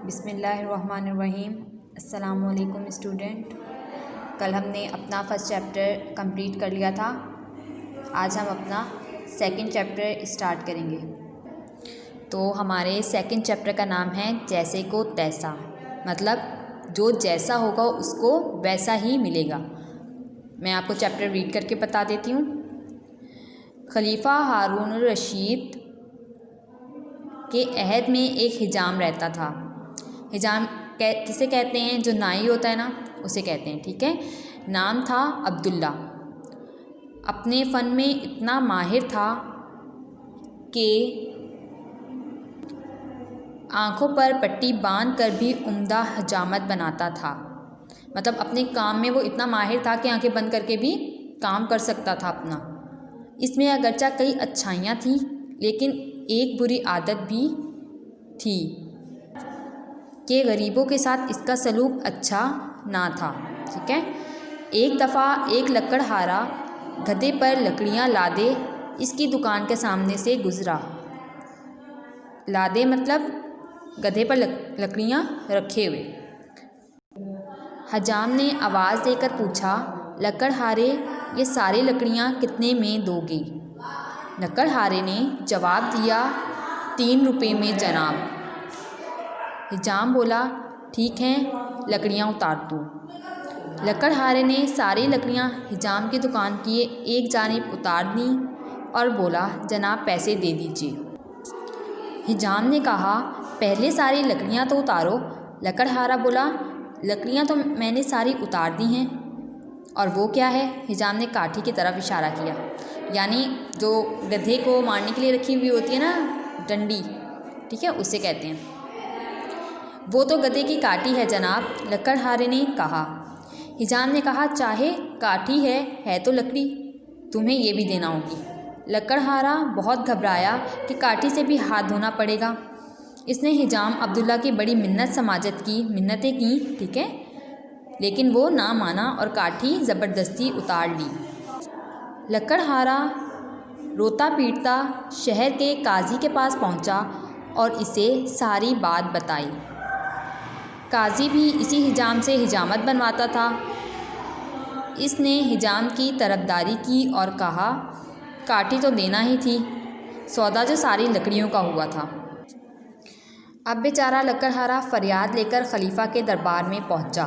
बिस्मिल्लाहिर्रहमानिर्रहीम। अस्सलामुअलैकुम स्टूडेंट। कल हमने अपना फर्स्ट चैप्टर कंप्लीट कर लिया था। आज हम अपना सेकंड चैप्टर स्टार्ट करेंगे। तो हमारे सेकंड चैप्टर का नाम है जैसे को तैसा, मतलब जो जैसा होगा उसको वैसा ही मिलेगा। मैं आपको चैप्टर रीड करके बता देती हूँ। खलीफा हारून रशीद के अहद में एक हिजाम रहता था। हिजाम किसे कहते हैं? जो नाई होता है ना, उसे कहते हैं। ठीक है। नाम था अब्दुल्ला। अपने फ़न में इतना माहिर था कि आँखों पर पट्टी बांध कर भी उम्दा हजामत बनाता था। मतलब अपने काम में वो इतना माहिर था कि आंखें बंद करके भी काम कर सकता था अपना। इसमें अगरचा कई अच्छाइयाँ थीं, लेकिन एक बुरी आदत भी थी कि गरीबों के साथ इसका सलूक अच्छा ना था। ठीक है। एक दफ़ा एक लकड़हारा गधे पर लकड़ियाँ लादे इसकी दुकान के सामने से गुज़रा। लादे मतलब गधे पर लकड़ियाँ रखे हुए। हजाम ने आवाज़ देकर पूछा, लकड़हारे, ये सारी लकड़ियाँ कितने में दोगे? लकड़हारे ने जवाब दिया, 3 रुपये में जनाब। हिजाम बोला, ठीक है, लकड़ियाँ उतार दो। लकड़हारे ने सारी लकड़ियाँ हिजाम की दुकान की एक जानिब उतार दी और बोला, जनाब पैसे दे दीजिए। हिजाम ने कहा, पहले सारी लकड़ियाँ तो उतारो। लकड़हारा बोला, लकड़ियाँ तो मैंने सारी उतार दी हैं। और वो क्या है? हिजाम ने काठी की तरफ इशारा किया, यानी जो गधे को मारने के लिए रखी हुई होती है ना, डंडी। ठीक है, उसे कहते हैं। वो तो गधे की काठी है जनाब, लकड़हारे ने कहा। हिजाम ने कहा, चाहे काठी है तो लकड़ी, तुम्हें ये भी देना होगी। लकड़हारा बहुत घबराया कि काठी से भी हाथ धोना पड़ेगा। इसने हिजाम अब्दुल्ला की बड़ी मिन्नतें की। ठीक है, लेकिन वो ना माना और काठी ज़बरदस्ती उतार ली। लकड़हारा रोता पीटता शहर के काजी के पास पहुंचा और इसे सारी बात बताई। काजी भी इसी हिजाम से हिजामत बनवाता था। इसने हिजाम की तरफदारी की और कहा, काठी तो देना ही थी, सौदा जो सारी लकड़ियों का हुआ था। अब बेचारा लकड़हारा फरियाद लेकर खलीफा के दरबार में पहुंचा।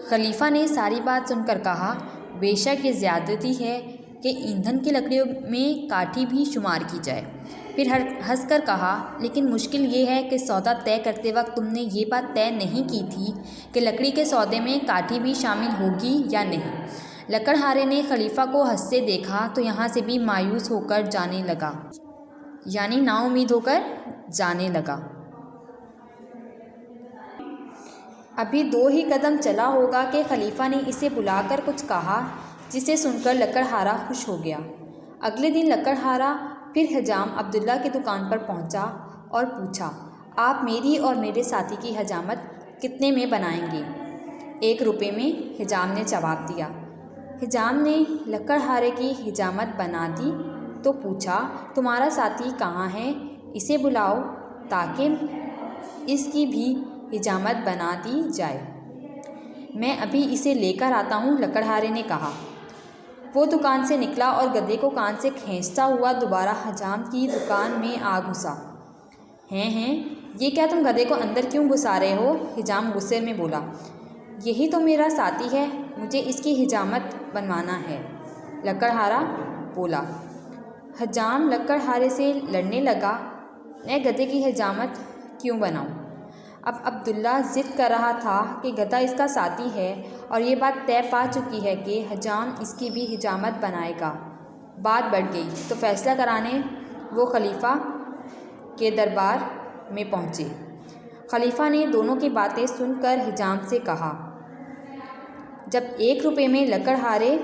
खलीफा ने सारी बात सुनकर कहा, बेशक ये ज़्यादती है कि ईंधन की लकड़ियों में काठी भी शुमार की जाए। फिर हंसकर कहा, लेकिन मुश्किल ये है कि सौदा तय करते वक्त तुमने ये बात तय नहीं की थी कि लकड़ी के सौदे में काठी भी शामिल होगी या नहीं। लकड़हारे ने खलीफा को हंसते देखा तो यहाँ से भी मायूस होकर जाने लगा, यानी नाउम्मीद होकर जाने लगा। अभी 2 ही कदम चला होगा कि खलीफा ने इसे बुलाकर कुछ कहा, जिसे सुनकर लकड़हारा खुश हो गया। अगले दिन लकड़हारा फिर हिजाम अब्दुल्ला की दुकान पर पहुंचा और पूछा, आप मेरी और मेरे साथी की हजामत कितने में बनाएंगे? 1 रुपये में, हिजाम ने जवाब दिया। हिजाम ने लकड़हारे की हिजामत बना दी तो पूछा, तुम्हारा साथी कहाँ है? इसे बुलाओ ताकि इसकी भी हिजामत बना दी जाए। मैं अभी इसे लेकर आता हूँ, लकड़हारे ने कहा। वो दुकान से निकला और गधे को कान से खींचता हुआ दोबारा हिजाम की दुकान में आ घुसा। हैं, ये क्या, तुम गधे को अंदर क्यों घुसा रहे हो? हिजाम गुस्से में बोला। यही तो मेरा साथी है, मुझे इसकी हिजामत बनवाना है, लकड़हारा बोला। हिजाम लकड़हारे से लड़ने लगा, मैं गधे की हिजामत क्यों बनाऊं? अब अब्दुल्ला ज़िद कर रहा था कि गधा इसका साथी है और ये बात तय पा चुकी है कि हिजाम इसकी भी हिजामत बनाएगा। बात बढ़ गई तो फैसला कराने वो खलीफा के दरबार में पहुँचे। खलीफा ने दोनों की बातें सुनकर हिजाम से कहा, जब 1 रुपये में लकड़हारे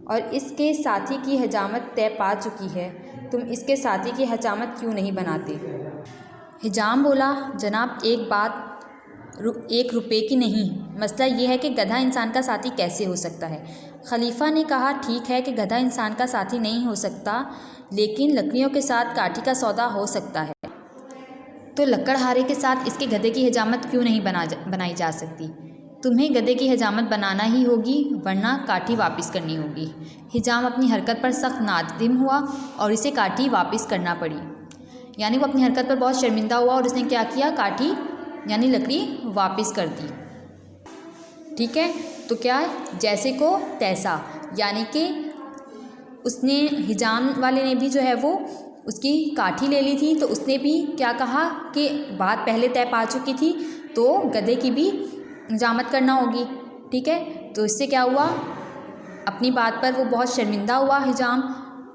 और इसके साथी की हिजामत तय पा चुकी है, तुम इसके साथी की हिजामत क्यों नहीं बनाते? हिजाम बोला, जनाब, एक बात 1 रुपये की नहीं, मसला ये है कि गधा इंसान का साथी कैसे हो सकता है? खलीफा ने कहा, ठीक है कि गधा इंसान का साथी नहीं हो सकता, लेकिन लकड़ियों के साथ काठी का सौदा हो सकता है। तो लकड़हारे के साथ इसके गधे की हजामत क्यों नहीं बनाई जा सकती? तुम्हें गधे की हजामत बनाना ही होगी, वरना काठी वापस करनी होगी। हिजाम अपनी हरकत पर सख्त नादिम हुआ और इसे काठी वापस करना पड़ी। यानी वो अपनी हरकत पर बहुत शर्मिंदा हुआ और उसने क्या किया, काठी यानी लकड़ी वापस कर दी। ठीक है, तो क्या, जैसे को तैसा, यानी कि उसने, हिजाम वाले ने भी जो है वो उसकी काठी ले ली थी, तो उसने भी क्या कहा कि बात पहले तय पा चुकी थी, तो गधे की भी हजामत करना होगी। ठीक है, तो इससे क्या हुआ, अपनी बात पर वो बहुत शर्मिंदा हुआ हिजाम।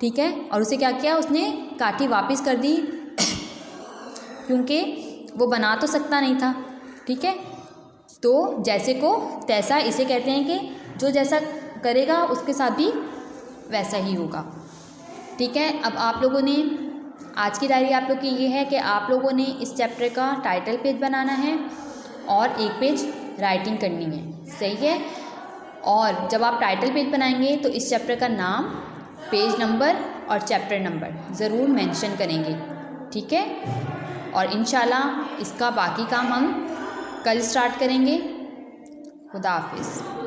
ठीक है, और उसे क्या किया, उसने काठी वापस कर दी क्योंकि वो बना तो सकता नहीं था। ठीक है, तो जैसे को तैसा इसे कहते हैं कि जो जैसा करेगा उसके साथ भी वैसा ही होगा। ठीक है, अब आप लोगों ने, आज की डायरी आप लोग की ये है कि आप लोगों ने इस चैप्टर का टाइटल पेज बनाना है और एक पेज राइटिंग करनी है। सही है, और जब आप टाइटल पेज बनाएंगे तो इस चैप्टर का नाम, पेज नंबर और चैप्टर नंबर ज़रूर मेंशन करेंगे। ठीक है, और इंशाल्लाह इसका बाकी काम हम कल स्टार्ट करेंगे। खुदा हाफिज़।